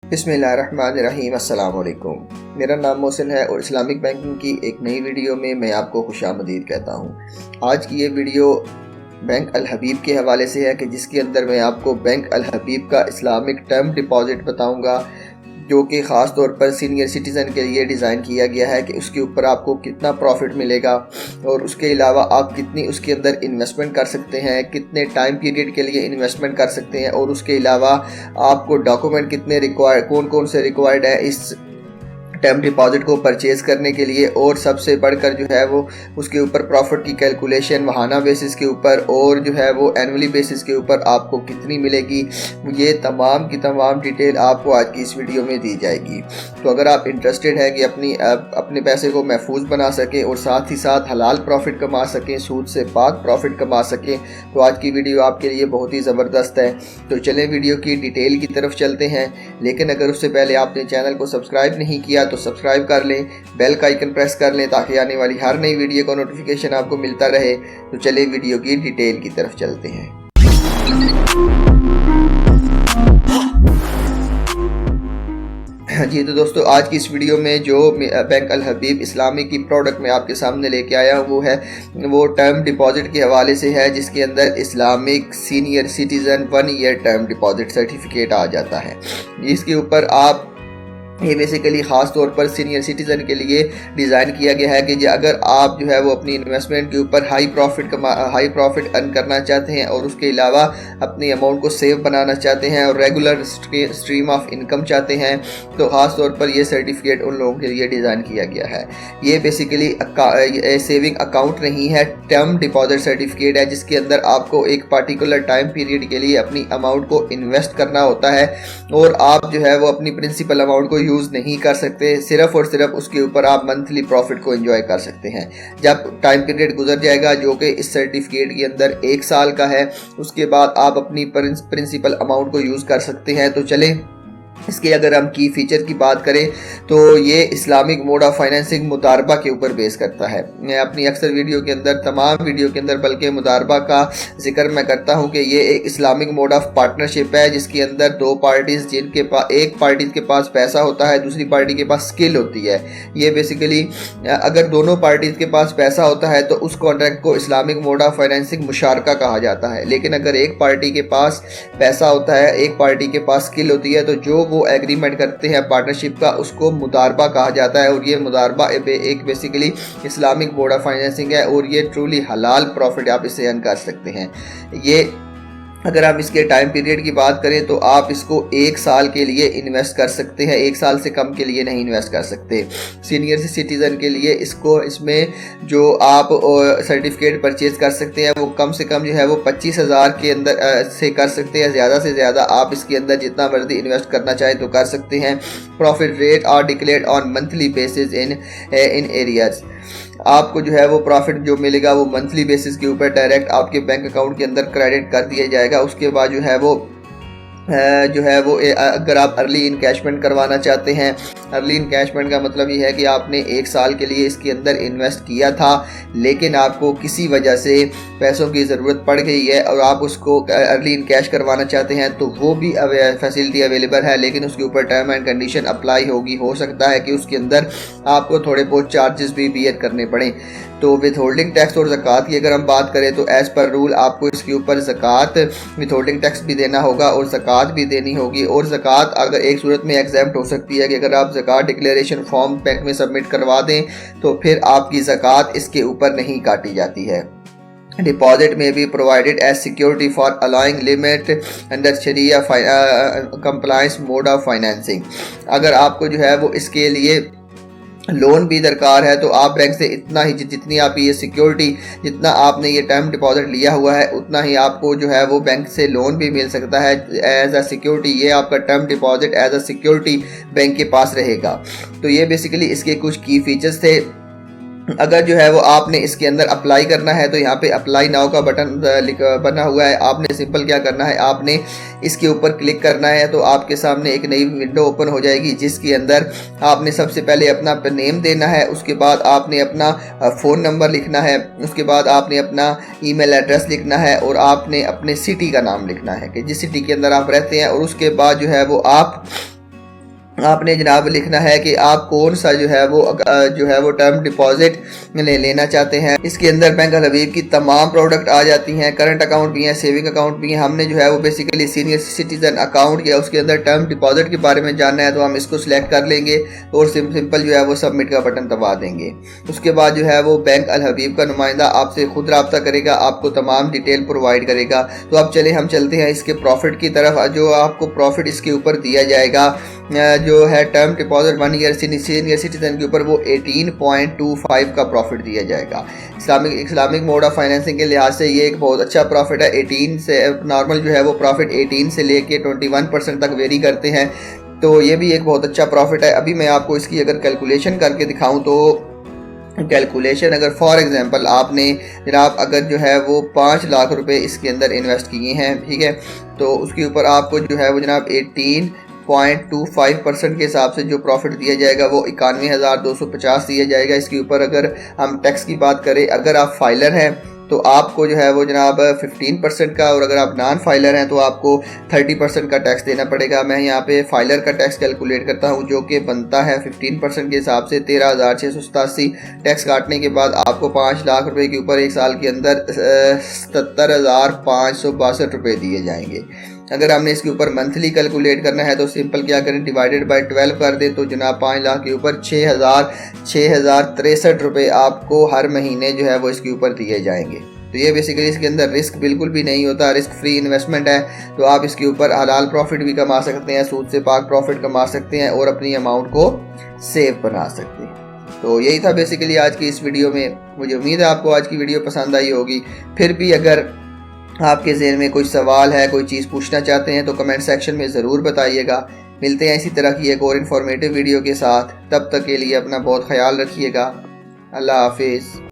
बिस्मिल्लाहिर्रहमानिर्रहीम। अस्सलाम वालेकुम। मेरा नाम मोहसिन है और इस्लामिक बैंकिंग की एक नई वीडियो में मैं आपको खुशामदीद कहता हूँ। आज की ये वीडियो बैंक अल हबीब के हवाले से है कि जिसके अंदर मैं आपको बैंक अल हबीब का इस्लामिक टर्म डिपॉज़िट बताऊँगा, जो कि ख़ास तौर पर सीनियर सिटीज़न के लिए डिज़ाइन किया गया है कि उसके ऊपर आपको कितना प्रॉफिट मिलेगा और उसके अलावा आप कितनी उसके अंदर इन्वेस्टमेंट कर सकते हैं, कितने टाइम पीरियड के लिए इन्वेस्टमेंट कर सकते हैं और उसके अलावा आपको डॉक्यूमेंट कितने कौन कौन से रिक्वायर्ड है इस टर्म डिपॉज़िट को परचेज़ करने के लिए, और सबसे बढ़कर जो है वो उसके ऊपर प्रॉफिट की कैलकुलेशन महाना बेसिस के ऊपर और जो है वो एनुअली बेसिस के ऊपर आपको कितनी मिलेगी, ये तमाम की तमाम डिटेल आपको आज की इस वीडियो में दी जाएगी। तो अगर आप इंटरेस्टेड हैं कि अपने पैसे को महफूज बना सकें और साथ ही साथ हलाल प्रॉफिट कमा सकें, सूद से पाक प्रॉफिट कमा सकें, तो आज की वीडियो आपके लिए बहुत ही ज़बरदस्त है। तो चलें वीडियो की डिटेल की तरफ चलते हैं, लेकिन अगर उससे पहले आपने चैनल को सब्सक्राइब नहीं किया तो सब्सक्राइब कर लें, बेल का आइकन प्रेस कर लें ताकि आने वाली हर नई वीडियो का नोटिफिकेशन आपको मिलता रहे। तो चलिए वीडियो की डिटेल की तरफ चलते हैं। जी तो दोस्तों, आज की इस वीडियो में जो बैंक अल हबीब इस्लामी की प्रोडक्ट में आपके सामने लेके आया हूँ वो टर्म डिपॉजिट के हवाले से है, जिसके अंदर Islamic senior citizen 1 year term deposit certificate आ जाता है। इसके ऊपर आप ये बेसिकली ख़ास तौर पर सीनियर सिटीज़न के लिए डिज़ाइन किया गया है कि अगर आप जो है वो अपनी इन्वेस्टमेंट के ऊपर हाई प्रॉफिट अर्न करना चाहते हैं और उसके अलावा अपनी अमाउंट को सेव बनाना चाहते हैं और रेगुलर स्ट्रीम ऑफ इनकम चाहते हैं, तो ख़ास तौर पर ये सर्टिफिकेट उन लोगों के लिए डिज़ाइन किया गया है। ये बेसिकली सेविंग अकाउंट नहीं है, टर्म डिपॉजिट सर्टिफिकेट है, जिसके अंदर आपको एक पार्टिकुलर टाइम पीरियड के लिए अपनी अमाउंट को इन्वेस्ट करना होता है और आप जो है वो अपनी प्रिंसिपल अमाउंट को यूज़ नहीं कर सकते, सिर्फ और सिर्फ उसके ऊपर आप मंथली प्रॉफिट को एंजॉय कर सकते हैं। जब टाइम पीरियड गुजर जाएगा, जो कि इस सर्टिफिकेट के अंदर 1 साल का है, उसके बाद आप अपनी प्रिंसिपल अमाउंट को यूज़ कर सकते हैं। तो चलें इसके अगर हम की फीचर की बात करें तो ये इस्लामिक मोड ऑफ फाइनेंसिंग मुदारबा के ऊपर बेस करता है। मैं अपनी अक्सर वीडियो के अंदर, तमाम वीडियो के अंदर बल्कि मुदारबा का जिक्र मैं करता हूँ कि ये एक इस्लामिक मोड ऑफ पार्टनरशिप है, जिसके अंदर दो पार्टीज़ जिनके पास, एक पार्टी के पास पैसा होता है, दूसरी पार्टी के पास स्किल होती है। ये बेसिकली अगर दोनों पार्टीज़ के पास पैसा होता है तो उस कॉन्ट्रैक्ट को इस्लामिक मोड ऑफ फाइनेंसिंग मुशारका कहा जाता है। लेकिन अगर एक पार्टी के पास पैसा होता है, एक पार्टी के पास स्किल होती है, तो जो वो एग्रीमेंट करते हैं पार्टनरशिप का, उसको मुदारबा कहा जाता है। और ये मुदारबा एक basically Islamic mode of financing है और ये ट्रूली हलाल प्रॉफिट आप इससे अर्न कर सकते हैं। ये अगर आप इसके टाइम पीरियड की बात करें तो आप इसको 1 साल के लिए इन्वेस्ट कर सकते हैं, 1 साल से कम के लिए नहीं इन्वेस्ट कर सकते। सीनियर सिटीज़न के लिए इसमें जो आप सर्टिफिकेट परचेज़ कर सकते हैं वो कम से कम जो है वो 25,000 के अंदर से कर सकते हैं। ज़्यादा से ज़्यादा आप इसके अंदर जितना मर्जी इन्वेस्ट करना चाहें तो कर सकते हैं। Profit rate are declared on monthly basis in areas. आपको जो है वो प्रॉफिट जो मिलेगा वो मंथली बेसिस के ऊपर डायरेक्ट आपके बैंक अकाउंट के अंदर क्रेडिट कर दिया जाएगा। उसके बाद जो है वो अगर आप अर्ली इनकैशमेंट करवाना चाहते हैं, अर्ली इनकैशमेंट का मतलब ये है कि आपने 1 साल के लिए इसके अंदर इन्वेस्ट किया था, लेकिन आपको किसी वजह से पैसों की ज़रूरत पड़ गई है और आप उसको अर्ली इनकैश करवाना चाहते हैं, तो वो भी फैसिलिटी अवेलेबल है, लेकिन उसके ऊपर टर्म एंड कंडीशन अप्लाई होगी। हो सकता है कि उसके अंदर आपको थोड़े बहुत चार्जेस भी बियर करने पड़ें। तो विथ होल्डिंग टैक्स और ज़कात की अगर हम बात करें तो एज़ पर रूल आपको इसके ऊपर ज़कात विथ होल्डिंग टैक्स भी देना होगा और ज़कात भी देनी होगी। और ज़कात अगर एक सूरत में एग्जेम्प्ट हो सकती है कि अगर आप ज़कात डिक्लेरेशन फॉर्म बैंक में सबमिट करवा दें तो फिर आपकी ज़कात इसके ऊपर नहीं काटी जाती है। Deposit may be provided as security for allowing limit under Sharia compliance mode of financing। अगर आपको जो है वो इसके लिए लोन भी दरकार है तो आप बैंक से इतना ही, जितनी आप ये सिक्योरिटी, जितना आपने ये टर्म डिपॉजिट लिया हुआ है, उतना ही आपको जो है वो बैंक से लोन भी मिल सकता है एज अ सिक्योरिटी। ये आपका term deposit as a security bank के पास रहेगा। तो ये बेसिकली इसके कुछ की फीचर्स थे। अगर जो है वो आपने इसके अंदर अप्लाई करना है तो यहाँ पे अप्लाई नाउ का बटन बना हुआ है। आपने सिंपल क्या करना है, आपने इसके ऊपर क्लिक करना है तो आपके सामने एक नई विंडो ओपन हो जाएगी, जिसके अंदर आपने सबसे पहले अपना नेम देना है, उसके बाद आपने अपना फ़ोन नंबर लिखना है, उसके बाद आपने अपना ईमेल एड्रेस लिखना है और आपने अपने सिटी का नाम लिखना है कि जिस सिटी के अंदर आप रहते हैं। और उसके बाद जो है वो आप आपने जनाब लिखना है कि आप कौन सा जो है वो टर्म डिपॉजिट लेना चाहते हैं। इसके अंदर बैंक अल हबीब की तमाम प्रोडक्ट आ जाती हैं, करंट अकाउंट भी हैं, सेविंग अकाउंट भी हैं। हमने जो है वो बेसिकली सीनियर सिटीजन अकाउंट या उसके अंदर टर्म डिपॉजिट के बारे में जानना है तो हम इसको सिलेक्ट कर लेंगे और सिंपल जो है वो सबमिट का बटन दबा देंगे। उसके बाद जो है वो बैंक अल हबीब का नुमाइंदा आपसे खुद रब्ता करेगा, आपको तमाम डिटेल प्रोवाइड करेगा। तो अब हम चलते हैं इसके प्रॉफिट की तरफ। जो आपको प्रॉफिट इसके ऊपर दिया जाएगा जो है term deposit 1 year senior citizen के ऊपर, वो 18.25 का प्रॉफिट दिया जाएगा। इस्लामिक मोड ऑफ फाइनेंसिंग के लिहाज से ये एक बहुत अच्छा प्रॉफिट है। 18 से नॉर्मल जो है वो प्रॉफिट 18 से लेके 21% तक वेरी करते हैं, तो ये भी एक बहुत अच्छा प्रॉफिट है। अभी मैं आपको इसकी अगर कैलकुलेशन करके दिखाऊं तो कैलकुलेशन अगर फॉर एग्जांपल आपने जनाब अगर जो है वो 5 लाख रुपए इसके अंदर इन्वेस्ट किए हैं, ठीक है, तो उसके ऊपर आपको जो है वो जनाब 18.25% के हिसाब से जो प्रॉफिट दिया जाएगा वो 91,250 दिया जाएगा। इसके ऊपर अगर हम टैक्स की बात करें, अगर आप फाइलर हैं तो आपको जो है वो जनाब 15% का, और अगर आप नॉन फाइलर हैं तो आपको 30% का टैक्स देना पड़ेगा। मैं यहाँ पे फाइलर का टैक्स कैलकुलेट करता हूँ जो कि बनता है 15% के हिसाब से 13,687। टैक्स काटने के बाद आपको 5 लाख रुपए के ऊपर एक साल के अंदर 77,562 रुपये दिए जाएंगे। अगर हमने इसके ऊपर मंथली कैलकुलेट करना है तो सिंपल क्या करें, डिवाइडेड बाय 12 कर दें तो जनाब 5 लाख के ऊपर 6,63 रुपये आपको हर महीने जो है वो इसके ऊपर दिए जाएंगे। तो ये बेसिकली इसके अंदर रिस्क बिल्कुल भी नहीं होता, रिस्क फ्री इन्वेस्टमेंट है। तो आप इसके ऊपर हलाल प्रॉफिट भी कमा सकते हैं, सूद से पाक प्रॉफिट कमा सकते हैं और अपनी अमाउंट को सेव बना सकते हैं। तो यही था बेसिकली आज की इस वीडियो में। मुझे उम्मीद है आपको आज की वीडियो पसंद आई होगी। फिर भी अगर आपके ज़हन में कोई सवाल है, कोई चीज़ पूछना चाहते हैं तो कमेंट सेक्शन में ज़रूर बताइएगा। मिलते हैं इसी तरह की एक और इन्फॉर्मेटिव वीडियो के साथ। तब तक के लिए अपना बहुत ख्याल रखिएगा। अल्लाह हाफिज़।